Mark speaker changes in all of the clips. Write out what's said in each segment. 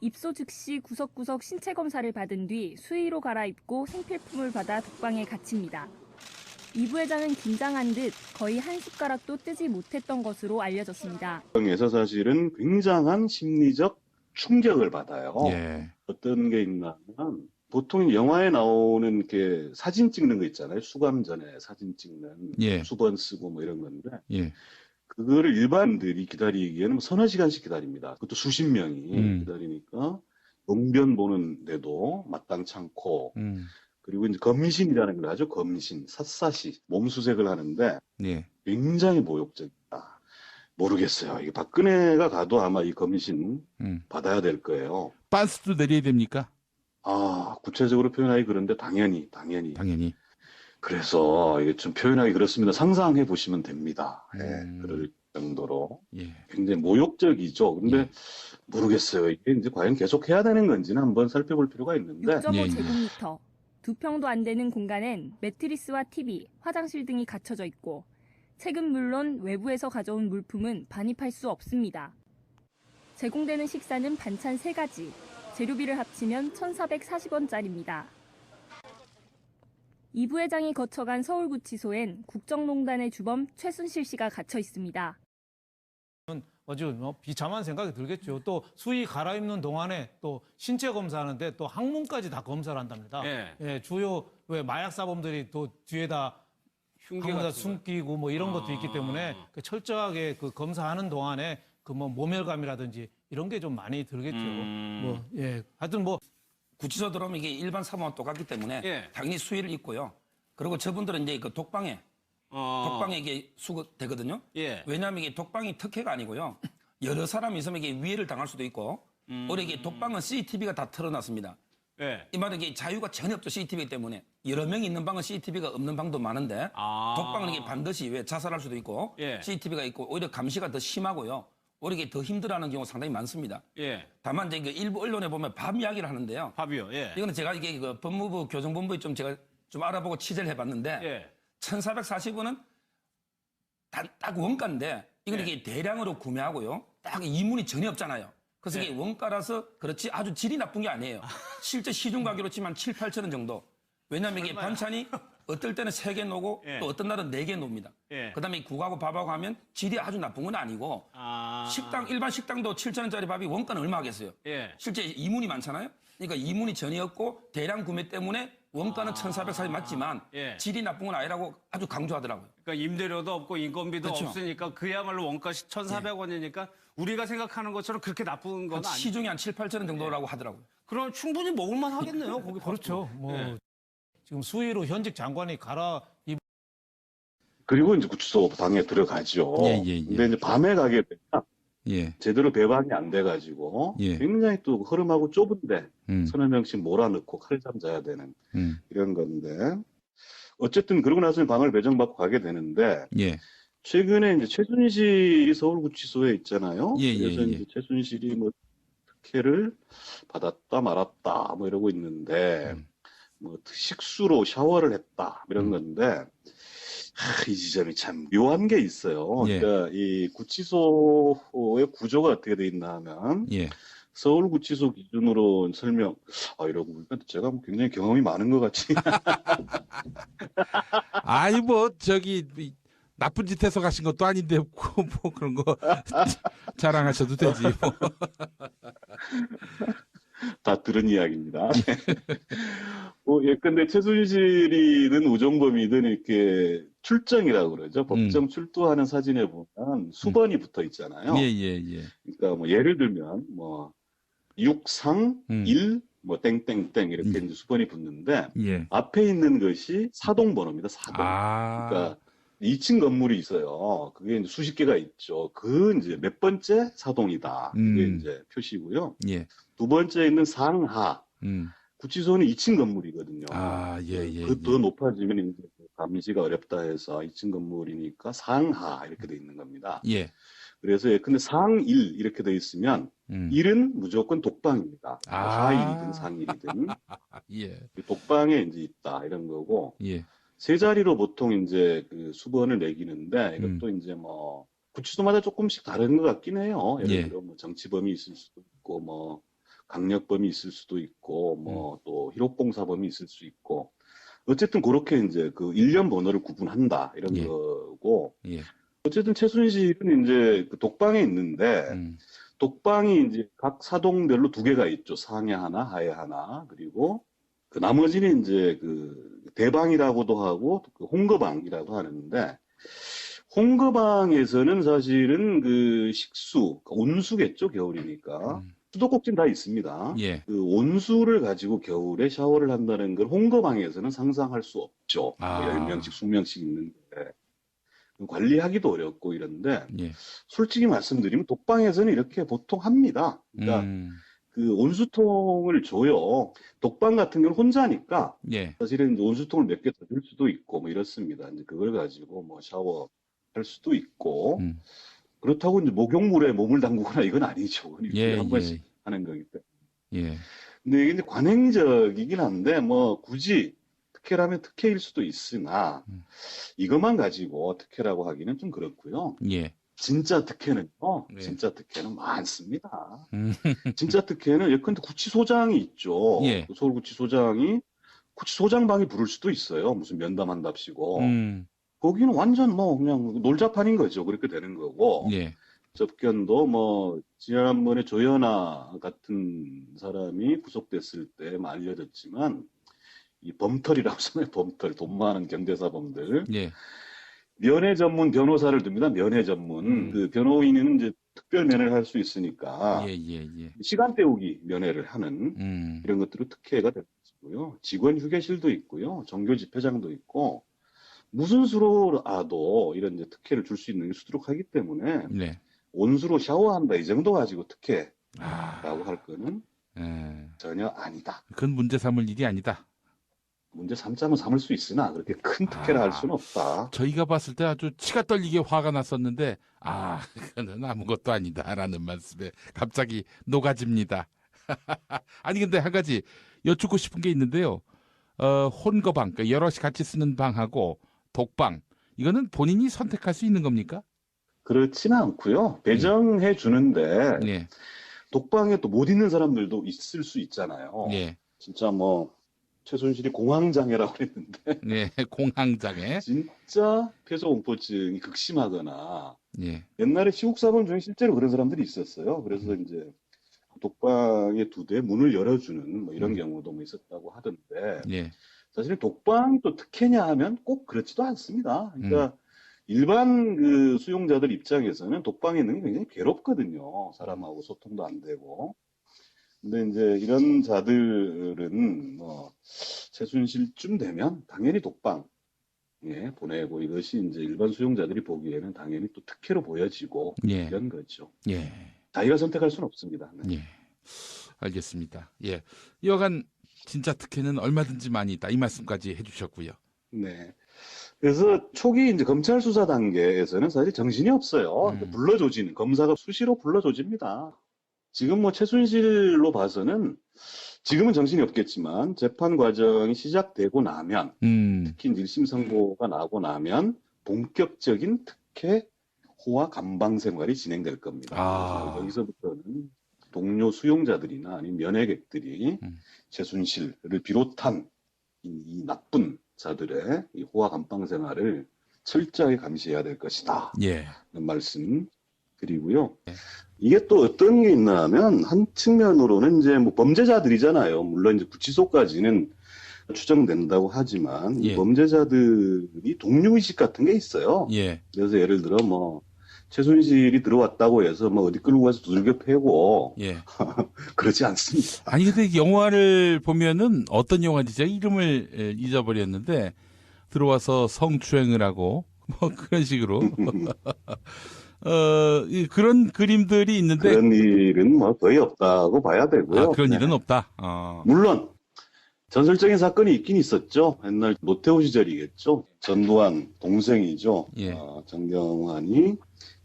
Speaker 1: 입소 즉시 구석구석 신체 검사를 받은 뒤 수의로 갈아입고 생필품을 받아 독방에 갇힙니다. 이 부회장은 긴장한 듯 거의 한 숟가락도 뜨지 못했던 것으로 알려졌습니다.
Speaker 2: 에서 사실은 굉장한 심리적 충격을 받아요.
Speaker 3: 예.
Speaker 2: 어떤 게 있냐면 보통 영화에 나오는 이렇게 사진 찍는 거 있잖아요. 수감 전에 사진 찍는
Speaker 3: 예.
Speaker 2: 수건 쓰고 뭐 이런 건데
Speaker 3: 예.
Speaker 2: 그거를 일반인들이 기다리기에는 서너 시간씩 기다립니다. 그것도 수십 명이 기다리니까 용변 보는데도 마땅치 않고 그리고 이제 검신이라는 걸 하죠. 검신, 샅샅이 몸수색을 하는데
Speaker 3: 예.
Speaker 2: 굉장히 모욕적이다. 모르겠어요. 이게 박근혜가 가도 아마 이 검신 받아야 될 거예요.
Speaker 3: 빤스도 내려야 됩니까?
Speaker 2: 아, 구체적으로 표현하기 그런데 당연히. 그래서 이게 좀 표현하기 그렇습니다. 상상해 보시면 됩니다. 예, 그럴 정도로
Speaker 3: 예.
Speaker 2: 굉장히 모욕적이죠. 근데
Speaker 3: 예.
Speaker 2: 모르겠어요. 이게 이제 과연 계속 해야 되는 건지는 한번 살펴볼 필요가 있는데.
Speaker 1: 6.5제곱미터, 2평도 안 되는 공간엔 매트리스와 TV, 화장실 등이 갖춰져 있고 책은 물론 외부에서 가져온 물품은 반입할 수 없습니다. 제공되는 식사는 반찬 3가지, 재료비를 합치면 1,440원짜리입니다. 이 부회장이 거쳐간 서울구치소엔 국정농단의 주범 최순실 씨가 gat혀 있습니다.
Speaker 4: 아주 비참한 생각이 들겠죠. 또 수의 갈아입는 동안에 또 신체 검사하는데 또 항문까지 다 검사를 한답니다.
Speaker 5: 예.
Speaker 4: 예, 주요 왜 마약 사범들이 또 뒤에다 항문에다 숨기고 뭐 이런 것도 있기 때문에 그 철저하게 그 검사하는 동안에 그 뭐 모멸감이라든지 이런 게 좀 많이 들겠죠. 뭐 예, 하여튼 뭐
Speaker 5: 구치소 들어오면 이게 일반 사범과 똑같기 때문에
Speaker 6: 예.
Speaker 5: 당연히 수위를 입고요. 그리고 저분들은 이제 그 독방에 이게 수거되거든요.
Speaker 6: 예.
Speaker 5: 왜냐하면 이게 독방이 특혜가 아니고요. 여러 사람이 있으면 이게 위해를 당할 수도 있고, 오히려 이게 독방은 CCTV가 다 틀어놨습니다.
Speaker 6: 예.
Speaker 5: 이 말은 이게 자유가 전혀 없죠, CCTV이기 때문에. 여러 명이 있는 방은 CCTV가 없는 방도 많은데,
Speaker 6: 아.
Speaker 5: 독방은 이게 반드시 왜 자살할 수도 있고,
Speaker 6: 예.
Speaker 5: CCTV가 있고, 오히려 감시가 더 심하고요. 오히려 이게 더 힘들어하는 경우가 상당히 많습니다.
Speaker 6: 예.
Speaker 5: 다만 이제 그 일부 언론에 보면 밥 이야기를 하는데요.
Speaker 6: 밥이요. 예.
Speaker 5: 이거는 제가 이게 그 법무부 교정본부에 제가 좀 알아보고 취재를 해봤는데,
Speaker 6: 예.
Speaker 5: 1,440원은 딱 원가인데, 이건
Speaker 6: 예.
Speaker 5: 이게 대량으로 구매하고요. 딱 이문이 전혀 없잖아요. 그래서
Speaker 6: 예.
Speaker 5: 이게 원가라서 그렇지 아주 질이 나쁜 게 아니에요. 실제 시중 가격으로 치면 7, 8천 원 정도. 왜냐하면 이게 반찬이 어떨 때는 3개 놓고
Speaker 6: 예.
Speaker 5: 또 어떤 날은 4개 놓습니다.
Speaker 6: 예.
Speaker 5: 그다음에 국하고 밥하고 하면 질이 아주 나쁜 건 아니고
Speaker 6: 아.
Speaker 5: 일반 식당도 7,000원짜리 밥이 원가는 얼마 하겠어요?
Speaker 6: 예.
Speaker 5: 실제 이문이 많잖아요. 그러니까 이문이 전혀 없고 대량 구매 때문에 원가는 1,440이 맞지만
Speaker 6: 예.
Speaker 5: 질이 나쁜 건 아니라고 아주 강조하더라고요.
Speaker 6: 그러니까 임대료도 없고 인건비도
Speaker 5: 그렇죠.
Speaker 6: 없으니까 그야말로 원가 1,400원이니까 우리가 생각하는 것처럼 그렇게 나쁜 건 아니에요.
Speaker 5: 시중에 한 7, 8천 원 정도라고 하더라고요.
Speaker 6: 그럼 충분히 먹을만 하겠네요. 거기
Speaker 4: 그렇죠. 뭐
Speaker 6: 예.
Speaker 4: 지금 수의로 현직 장관이
Speaker 2: 그리고 이제 구치소 방에 들어가죠.
Speaker 3: 예.
Speaker 2: 근데 이제 밤에 가게 되면
Speaker 3: 예.
Speaker 2: 제대로 배방이 안 돼가지고
Speaker 3: 예.
Speaker 2: 굉장히 또 흐름하고 좁은데
Speaker 3: 음.
Speaker 2: 서너 명씩 몰아넣고 칼잠 자야 되는
Speaker 3: 음.
Speaker 2: 이런 건데 어쨌든 그러고 나서 방을 배정받고 가게 되는데
Speaker 3: 예.
Speaker 2: 최근에 이제 최순실이 서울구치소에 있잖아요.
Speaker 3: 예.
Speaker 2: 그래서 이제 최순실이 뭐 특혜를 받았다 말았다 뭐 이러고 있는데 뭐 식수로 샤워를 했다 이런 건데 이 지점이 참 묘한 게 있어요.
Speaker 3: 예.
Speaker 2: 그러니까 이 구치소의 구조가 어떻게 돼 있나 하면
Speaker 3: 예.
Speaker 2: 서울구치소 기준으로 설명, 이러고 보니까 제가 굉장히 경험이 많은 것 같이.
Speaker 3: 아이 뭐 저기 나쁜 짓 해서 가신 것도 아닌데 뭐 그런 거 자랑하셔도 되지 뭐.
Speaker 2: 다 들은 이야기입니다. 예컨대 최순실이든 우정범이든 이렇게 출정이라고 그러죠. 법정 출두하는 사진에 보면 수번이 붙어 있잖아요.
Speaker 3: 예.
Speaker 2: 그러니까 뭐 예를 들면 뭐 6상 1 뭐 땡땡땡 이렇게 이제 수번이 붙는데
Speaker 3: 예.
Speaker 2: 앞에 있는 것이 사동번호입니다. 사동. 그러니까 2층 건물이 있어요. 그게 이제 수십 개가 있죠. 그 이제 몇 번째 사동이다. 그게 이제 표시고요.
Speaker 3: 예.
Speaker 2: 두 번째 있는 상하.
Speaker 3: 음.
Speaker 2: 구치소는 2층 건물이거든요.
Speaker 3: 예.
Speaker 2: 그 더 높아지면 이제 감시가 어렵다 해서 2층 건물이니까 상하 이렇게 돼 있는 겁니다.
Speaker 3: 예.
Speaker 2: 그래서 근데 상1 이렇게 돼 있으면 1은 무조건 독방입니다. 하일이든 상일이든
Speaker 3: 예.
Speaker 2: 독방에 이제 있다 이런 거고.
Speaker 3: 예.
Speaker 2: 세 자리로 보통 이제 그 수번을 매기는데 이것도 이제 뭐 구치소마다 조금씩 다른 것 같긴 해요. 예를 들어 뭐 정치범이 있을 수도 있고 뭐 강력범이 있을 수도 있고, 뭐, 또, 희록봉사범이 있을 수 있고, 어쨌든 그렇게 이제 그 일련 번호를 구분한다, 이런
Speaker 3: 예.
Speaker 2: 거고,
Speaker 3: 예.
Speaker 2: 어쨌든 최순실은 이제 그 독방에 있는데, 독방이 이제 각 사동별로 2개가 있죠. 상해 하나, 하해 하나, 그리고 그 나머지는 이제 그 대방이라고도 하고, 그 홍거방이라고 하는데, 홍거방에서는 사실은 그 식수, 온수겠죠, 겨울이니까. 수도꼭지는 다 있습니다.
Speaker 3: 예.
Speaker 2: 그 온수를 가지고 겨울에 샤워를 한다는 걸 홍거방에서는 상상할 수 없죠.
Speaker 3: 아.
Speaker 2: 10명씩, 20명씩 있는데. 관리하기도 어렵고 이런데,
Speaker 3: 예.
Speaker 2: 솔직히 말씀드리면 독방에서는 이렇게 보통 합니다. 그러니까 그 온수통을 줘요. 독방 같은 경우는 혼자니까
Speaker 3: 예.
Speaker 2: 사실은 이제 온수통을 몇 개 더 줄 수도 있고 뭐 이렇습니다. 이제 그걸 가지고 뭐 샤워할 수도 있고 그렇다고 이제 목욕물에 몸을 담그거나 이건 아니죠. 일주일에 한 번씩 하는 거기 때문에.
Speaker 3: 예.
Speaker 2: 근데 이게 이제 관행적이긴 한데 뭐 굳이 특혜라면 특혜일 수도 있으나 이것만 가지고 특혜라고 하기는 좀 그렇고요.
Speaker 3: 예.
Speaker 2: 진짜 특혜는요.
Speaker 3: 네.
Speaker 2: 진짜 특혜는 많습니다. 진짜 특혜는 예컨대 구치소장이 있죠.
Speaker 3: 예.
Speaker 2: 서울구치소장이 구치소장방이 부를 수도 있어요. 무슨 면담한답시고.
Speaker 3: 음.
Speaker 2: 거기는 완전 뭐 그냥 놀자판인 거죠. 그렇게 되는 거고.
Speaker 3: 예.
Speaker 2: 접견도 뭐 지난번에 조연아 같은 사람이 구속됐을 때 알려졌지만 이 범털이라고 하잖아요. 범털, 돈 많은 경제사범들.
Speaker 3: 예.
Speaker 2: 면회 전문 변호사를 둡니다. 면회 전문. 그 변호인은 이제 특별 면회를 할 수 있으니까
Speaker 3: 예, 예, 예.
Speaker 2: 시간 때우기 면회를 하는 이런 것들로 특혜가 될 것이고요. 직원 휴게실도 있고요. 정교 집회장도 있고 무슨 수로라도 이런 이제 특혜를 줄 수 있는 게 수두룩하기 때문에
Speaker 3: 네.
Speaker 2: 온수로 샤워한다 이 정도 가지고 특혜라고 할 거는
Speaker 3: 예.
Speaker 2: 전혀 아니다.
Speaker 3: 그건 문제 삼을 일이 아니다.
Speaker 2: 문제 삼자면 삼을 수 있으나 그렇게 큰 특혜를 할 수는 없다.
Speaker 3: 저희가 봤을 때 아주 치가 떨리게 화가 났었는데 그거는 아무것도 아니다라는 말씀에 갑자기 녹아집니다. 아니 근데 한 가지 여쭙고 싶은 게 있는데요. 혼거방, 그러니까 여럿이 같이 쓰는 방하고 독방 이거는 본인이 선택할 수 있는 겁니까?
Speaker 2: 그렇지는 않고요. 배정해 주는데
Speaker 3: 예.
Speaker 2: 독방에 또 못 있는 사람들도 있을 수 있잖아요.
Speaker 3: 예.
Speaker 2: 진짜 뭐 최순실이 공황장애라고 했는데
Speaker 3: 네, 공황장애.
Speaker 2: 진짜 폐소공포증이 극심하거나
Speaker 3: 예.
Speaker 2: 옛날에 시국사범 중에 실제로 그런 사람들이 있었어요. 그래서 이제 독방의 2대 문을 열어주는 뭐 이런 경우도 뭐 있었다고 하던데
Speaker 3: 예.
Speaker 2: 사실 독방이 또 특혜냐 하면 꼭 그렇지도 않습니다. 그러니까 일반 그 수용자들 입장에서는 독방에 있는 게 굉장히 괴롭거든요. 사람하고 소통도 안 되고. 근데 이제 이런 자들은 뭐 최순실쯤 되면 당연히 독방에 보내고 이것이 이제 일반 수용자들이 보기에는 당연히 또 특혜로 보여지고
Speaker 3: 예.
Speaker 2: 이런 거죠.
Speaker 3: 예.
Speaker 2: 자기가 선택할 수는 없습니다. 네.
Speaker 3: 예. 알겠습니다. 예. 여간 진짜 특혜는 얼마든지 많이 있다. 이 말씀까지 해주셨고요.
Speaker 2: 네. 그래서 초기 이제 검찰 수사 단계에서는 사실 정신이 없어요. 불러조지는 검사가 수시로 불러조집니다. 지금 뭐 최순실로 봐서는 지금은 정신이 없겠지만 재판 과정이 시작되고 나면 특히 1심 선고가 나고 나면 본격적인 특혜 호화 감방 생활이 진행될 겁니다. 여기서부터는 동료 수용자들이나 아니면 면회객들이 최순실을 비롯한 이 나쁜 자들의 이 호화 감방 생활을 철저하게 감시해야 될 것이다.
Speaker 3: 예.
Speaker 2: 라는 말씀 드리고요. 이게 또 어떤 게 있나 하면 한 측면으로는 이제 뭐 범죄자들이잖아요. 물론 이제 구치소까지는 추정된다고 하지만 이 범죄자들이 동료의식 같은 게 있어요.
Speaker 3: 예.
Speaker 2: 그래서 예를 들어 뭐 최순실이 들어왔다고 해서 뭐 어디 끌고 가서 두들겨 패고
Speaker 3: 예.
Speaker 2: 그렇지 않습니다.
Speaker 3: 아니 근데 영화를 보면은 어떤 영화인지 제가 이름을 잊어버렸는데 들어와서 성추행을 하고 뭐 그런 식으로 그런 그림들이 있는데
Speaker 2: 그런 일은 뭐 거의 없다고 봐야 되고요.
Speaker 3: 그런 일은 없다.
Speaker 2: 물론 전설적인 사건이 있긴 있었죠. 옛날 노태우 시절이겠죠. 전두환 동생이죠.
Speaker 3: 예.
Speaker 2: 정경환이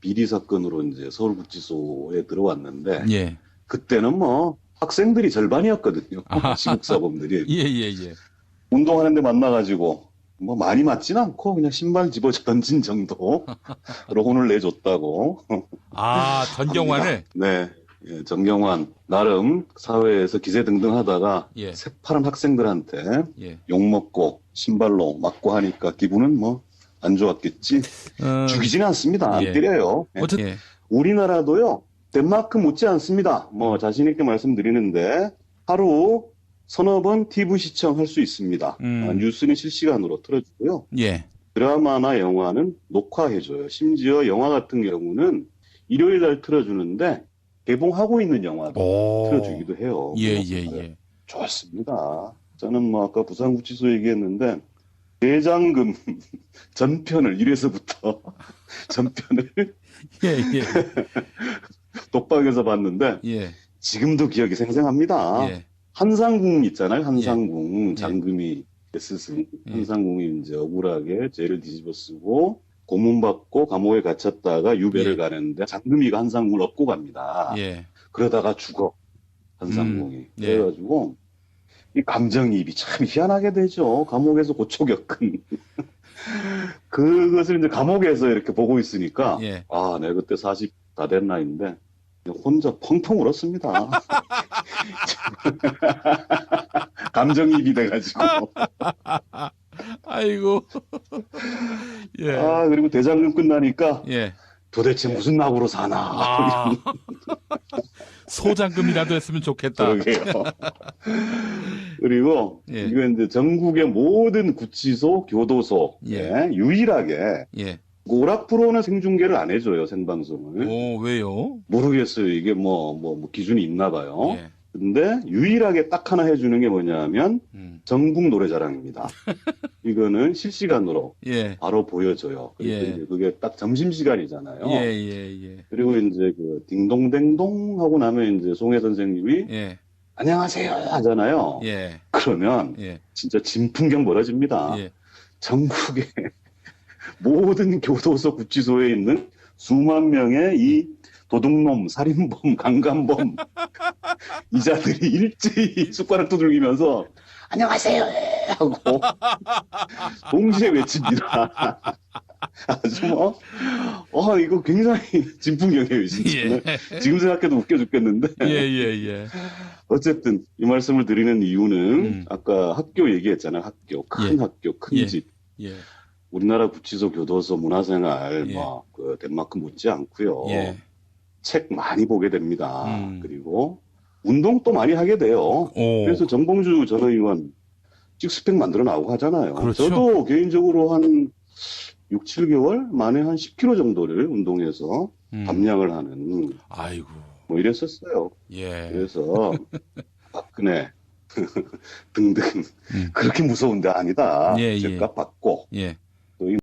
Speaker 2: 비리 사건으로 이제 서울구치소에 들어왔는데
Speaker 3: 예.
Speaker 2: 그때는 뭐 학생들이 절반이었거든요. 시국사범들이.
Speaker 3: 예.
Speaker 2: 운동하는데 만나가지고 뭐 많이 맞진 않고 그냥 신발 집어 던진 정도로 혼을 내줬다고.
Speaker 3: 전경환을?
Speaker 2: 네. 예, 정경환 나름 사회에서 기세등등하다가
Speaker 3: 예.
Speaker 2: 새파란 학생들한테
Speaker 3: 예.
Speaker 2: 욕먹고 신발로 맞고 하니까 기분은 뭐 안 좋았겠지. 죽이지는 않습니다. 안
Speaker 3: 예.
Speaker 2: 때려요. 예.
Speaker 3: 어쨌든 예.
Speaker 2: 우리나라도요. 덴마크 못지 않습니다. 뭐 자신 있게 말씀드리는데 하루 서너 번 TV 시청할 수 있습니다. 뉴스는 실시간으로 틀어주고요.
Speaker 3: 예.
Speaker 2: 드라마나 영화는 녹화해줘요. 심지어 영화 같은 경우는 일요일 날 틀어주는데 개봉하고 있는 영화도 틀어주기도 해요.
Speaker 3: 예, 예, 예.
Speaker 2: 좋습니다. 저는 뭐 아까 부산구치소 얘기했는데 대장금 전편을 1회서부터 전편을
Speaker 3: 예, 예.
Speaker 2: 독방에서 봤는데
Speaker 3: 예.
Speaker 2: 지금도 기억이 생생합니다.
Speaker 3: 예.
Speaker 2: 한상궁 있잖아요. 한상궁
Speaker 3: 예.
Speaker 2: 장금이 스승
Speaker 3: 예.
Speaker 2: 한상궁이 이제 억울하게 죄를 뒤집어 쓰고 고문받고 감옥에 갇혔다가 유배를
Speaker 3: 예.
Speaker 2: 가는데 장금이가 한상궁을 업고 갑니다.
Speaker 3: 예.
Speaker 2: 그러다가 죽어 한상궁이.
Speaker 3: 예.
Speaker 2: 그래가지고 이 감정이입이 참 희한하게 되죠. 감옥에서 고초 겪은 그것을 이제 감옥에서 이렇게 보고 있으니까
Speaker 3: 예.
Speaker 2: 아, 내가 그때 40 다 된 나이인데 혼자 펑펑 울었습니다. 감정이입이 돼가지고.
Speaker 3: 아이고. 예.
Speaker 2: 아, 그리고 대장금 끝나니까
Speaker 3: 예.
Speaker 2: 도대체 무슨 낙으로 사나.
Speaker 3: 아. 소장금이라도 했으면 좋겠다.
Speaker 2: 그러게요. 그리고
Speaker 3: 예.
Speaker 2: 이거 이제 전국의 모든 구치소, 교도소
Speaker 3: 예.
Speaker 2: 유일하게
Speaker 3: 예.
Speaker 2: 오락 프로는 생중계를 안 해줘요, 생방송을.
Speaker 3: 오, 왜요?
Speaker 2: 모르겠어요. 이게 뭐 기준이 있나 봐요.
Speaker 3: 예.
Speaker 2: 근데 유일하게 딱 하나 해주는 게 뭐냐면 전국 노래자랑입니다. 이거는 실시간으로
Speaker 3: 예.
Speaker 2: 바로 보여줘요. 그래서
Speaker 3: 예.
Speaker 2: 이제 그게 딱 점심시간이잖아요.
Speaker 3: 예, 예, 예.
Speaker 2: 그리고 이제 그 딩동댕동 하고 나면 이제 송혜 선생님이
Speaker 3: 예.
Speaker 2: 안녕하세요 하잖아요.
Speaker 3: 예.
Speaker 2: 그러면
Speaker 3: 예.
Speaker 2: 진짜 진풍경 벌어집니다.
Speaker 3: 예.
Speaker 2: 전국의 모든 교도소 구치소에 있는 수만 명의 이 도둑놈, 살인범, 강간범 이자들이 일제히 숟가락 두들기면서 안녕하세요 하고 동시에 외칩니다. 아주 뭐 이거 굉장히 진풍경이에요 진짜. 지금 생각해도 웃겨 죽겠는데
Speaker 3: 예, 예, 예.
Speaker 2: 어쨌든 이 말씀을 드리는 이유는 아까 학교 얘기했잖아요. 학교, 큰
Speaker 3: 예.
Speaker 2: 학교, 큰
Speaker 3: 예.
Speaker 2: 집.
Speaker 3: 예.
Speaker 2: 우리나라 구치소, 교도소, 문화생활
Speaker 3: 예.
Speaker 2: 그 덴마크 못지 않고요.
Speaker 3: 예.
Speaker 2: 책 많이 보게 됩니다. 그리고 운동도 많이 하게 돼요.
Speaker 3: 오.
Speaker 2: 그래서 정봉주 전 의원 식스팩 만들어 나오고 하잖아요.
Speaker 3: 그렇죠.
Speaker 2: 저도 개인적으로 한 6, 7개월 만에 한 10kg 정도를 운동해서 감량을 하는
Speaker 3: 아이고.
Speaker 2: 뭐 이랬었어요.
Speaker 3: 예.
Speaker 2: 그래서 박근혜 등등 그렇게 무서운 데 아니다.
Speaker 3: 예, 예.
Speaker 2: 죄값 받고
Speaker 3: 예.